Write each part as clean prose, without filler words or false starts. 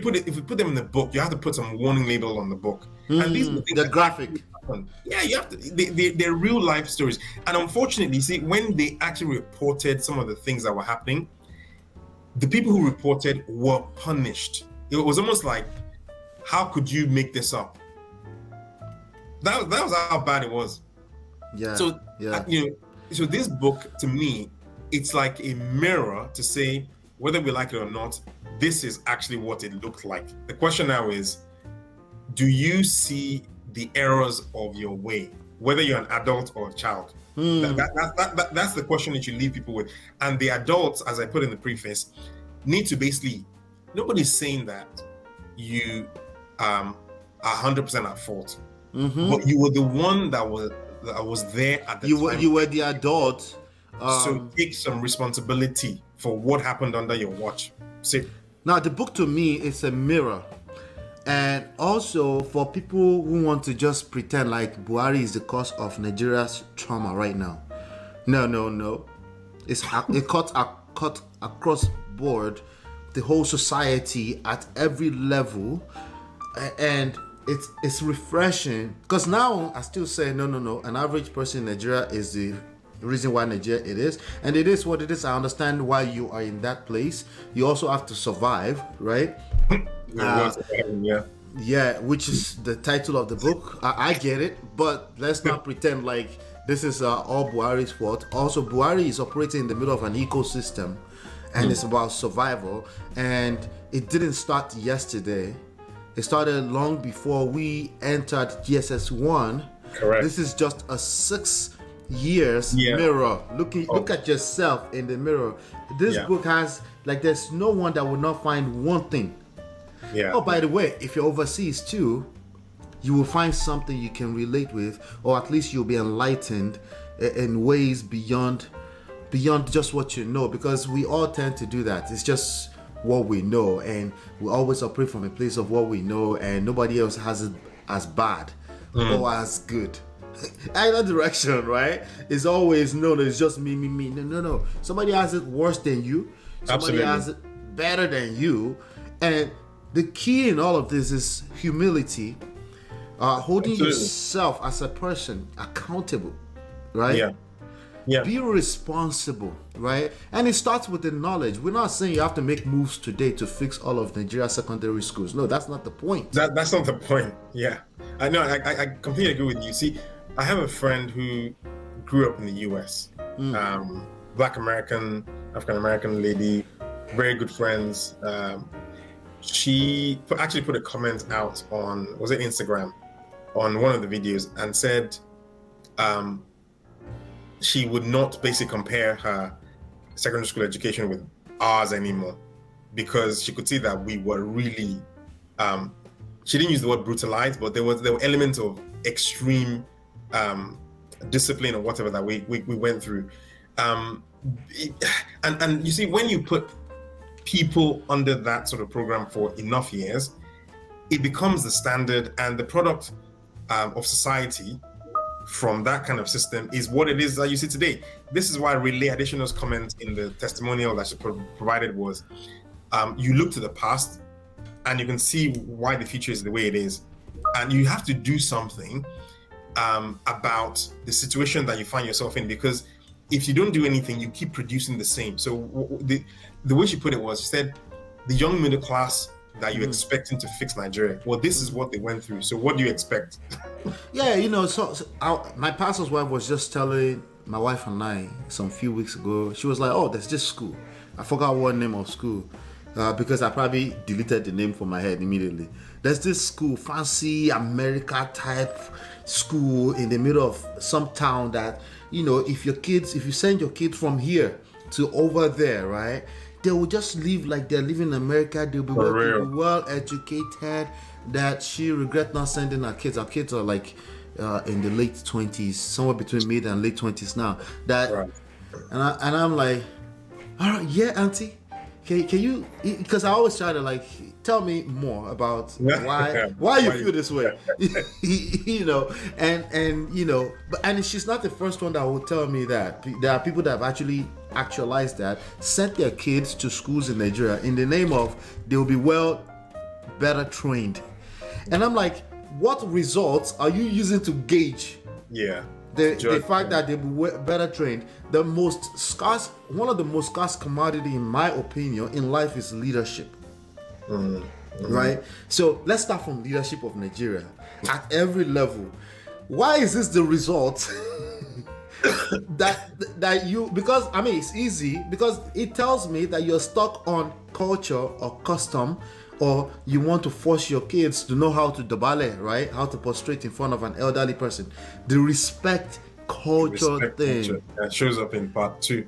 if you put them in the book, you have to put some warning label on the book. And these are the things The that graphic. happen. Yeah, you have to. They're real life stories. And unfortunately, see, when they actually reported some of the things that were happening, the people who reported were punished. It was almost like, how could you make this up? That was how bad it was. Yeah. So so this book, to me, it's like a mirror to say, whether we like it or not, this is actually what it looked like. The question now is, do you see the errors of your way, whether you're an adult or a child? That's the question that you leave people with. And the adults, as I put in the preface, need to basically, nobody's saying that you are 100% at fault, but you were the one that was there at the time. You were the adult. So take some responsibility for what happened under your watch. See, now the book to me is a mirror. And also for people who want to just pretend like Buhari is the cause of Nigeria's trauma right now. No. It cut across board the whole society at every level. And it's refreshing, because now I still say no. An average person in Nigeria is the reason why Nigeria it is, and it is what it is. I understand why you are in that place. You also have to survive, right? Yeah, which is the title of the book. I get it, but let's not pretend like this is all Buhari's fault. Also, Buhari is operating in the middle of an ecosystem, and it's about survival. And it didn't start yesterday. It started long before we entered GSS1. Correct. This is just a 6 years mirror. Look at yourself in the mirror. This book has, like, there's no one that will not find one thing. Yeah. Oh, by the way, if you're overseas too, you will find something you can relate with, or at least you'll be enlightened in ways beyond just what you know, because we all tend to do that. It's just what we know, and we always operate from a place of what we know, and nobody else has it as bad or as good. Either direction, right? It's always no, it's just me. No. Somebody has it worse than you. Somebody has it better than you. And the key in all of this is humility, holding yourself as a person accountable, right? Yeah. Be responsible, right? And it starts with the knowledge. We're not saying you have to make moves today to fix all of Nigeria's secondary schools. No, that's not the point. That's not the point. Yeah, I know. I completely agree with you. See, I have a friend who grew up in the US, Black American, African American lady, very good friends. She actually put a comment out on, was it Instagram, on one of the videos, and said she would not basically compare her secondary school education with ours anymore, because she could see that we were really, she didn't use the word brutalized, but there were elements of extreme discipline or whatever that we went through. And you see, when you put people under that sort of program for enough years, it becomes the standard, and the product of society from that kind of system is what it is that you see today. This is why Relay Additional's comment in the testimonial that she provided was, you look to the past and you can see why the future is the way it is, and you have to do something about the situation that you find yourself in, because if you don't do anything, you keep producing the same. So the way she put it was, she said, the young middle class that you're expecting to fix Nigeria, well, this is what they went through. So what do you expect? Yeah, my pastor's wife was just telling my wife and I some few weeks ago. She was like, oh, there's this school. I forgot what name of school, because I probably deleted the name from my head immediately. There's this school, fancy America type school in the middle of some town that, if you send your kids from here to over there, right, they will just live like they're living in America. They'll be well educated. That she regret not sending her kids. Our kids are like in the late 20s, somewhere between mid and late 20s now. And I'm like, all right, yeah, auntie, can you? Because I always try to like, tell me more about why you feel this way, and she's not the first one that will tell me that. There are people that have actually actualized that, sent their kids to schools in Nigeria in the name of they'll be well better trained. And I'm like, what results are you using to gauge the fact that they were better trained? The most scarce, one of the most scarce commodity, in my opinion, in life is leadership. Right? So let's start from leadership of Nigeria at every level. Why is this the result? that you, because I mean it's easy, because it tells me that you're stuck on culture or custom, or you want to force your kids to know how to dobale, right? How to prostrate in front of an elderly person. The respect culture thing that shows up in part 2.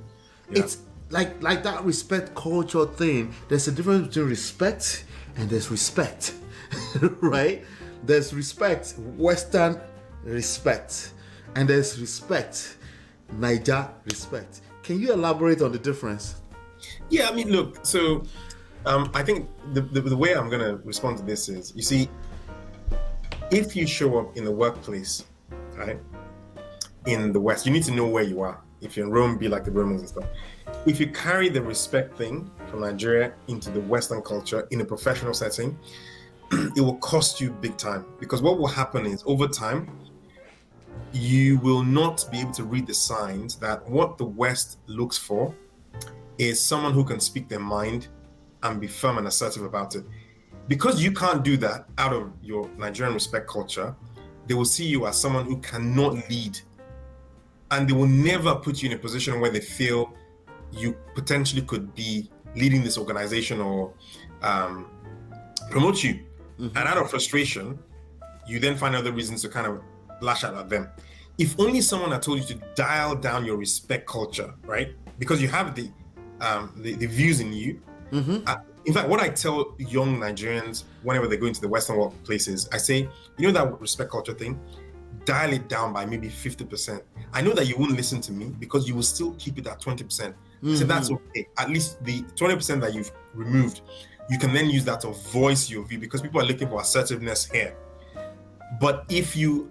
It's like that respect culture thing. There's a difference between respect and there's respect. Right? There's respect, Western respect, and there's respect, Niger respect. Can you elaborate on the difference? Yeah, I mean, look, so I think the way I'm going to respond to this is, you see, if you show up in the workplace, right, in the West, you need to know where you are. If you're in Rome, be like the Romans and stuff. If you carry the respect thing from Nigeria into the Western culture in a professional setting, it will cost you big time, because what will happen is, over time, you will not be able to read the signs that what the West looks for is someone who can speak their mind and be firm and assertive about it. Because you can't do that out of your Nigerian respect culture, they will see you as someone who cannot lead, and they will never put you in a position where they feel you potentially could be leading this organization or promote you. And out of frustration, you then find other reasons to kind of lash out at them. If only someone had told you to dial down your respect culture, right? Because you have the views in you. In fact, what I tell young Nigerians whenever they go into the Western workplaces, I say, you know that respect culture thing? Dial it down by maybe 50%. I know that you won't listen to me because you will still keep it at 20%. So that's okay. At least the 20% that you've removed, you can then use that to voice your view, because people are looking for assertiveness here. But if you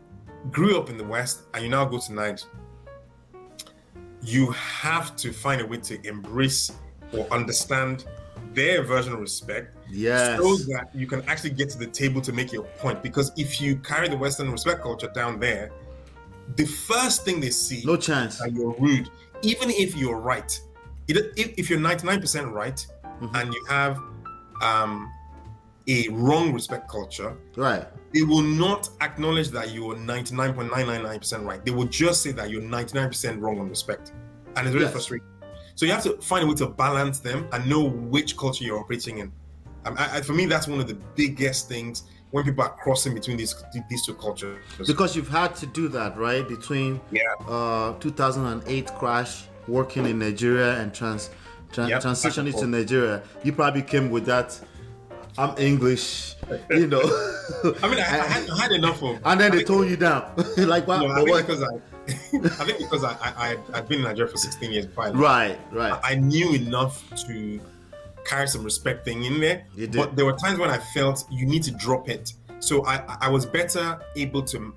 grew up in the West and you now go to Nigeria, you have to find a way to embrace or understand their version of respect, so that you can actually get to the table to make your point. Because if you carry the Western respect culture down there, the first thing they see, no chance, that you're rude, even if you're right. If you're 99% right, and you have a wrong respect culture, right, they will not acknowledge that you're 99.999% right. They will just say that you're 99% wrong on respect, and it's really frustrating. So you have to find a way to balance them and know which culture you're operating in. For me, that's one of the biggest things when people are crossing between these two cultures. Because you've had to do that, right? Between 2008 crash, working in Nigeria, and transitioning to Nigeria, you probably came with that. I'm English, you know. I mean, I had enough of. And then they tone you down, like what? No, I think because I've been in Nigeria for 16 years. Right. I knew enough to carry some respect thing in there. But there were times when I felt you need to drop it. So I was better able to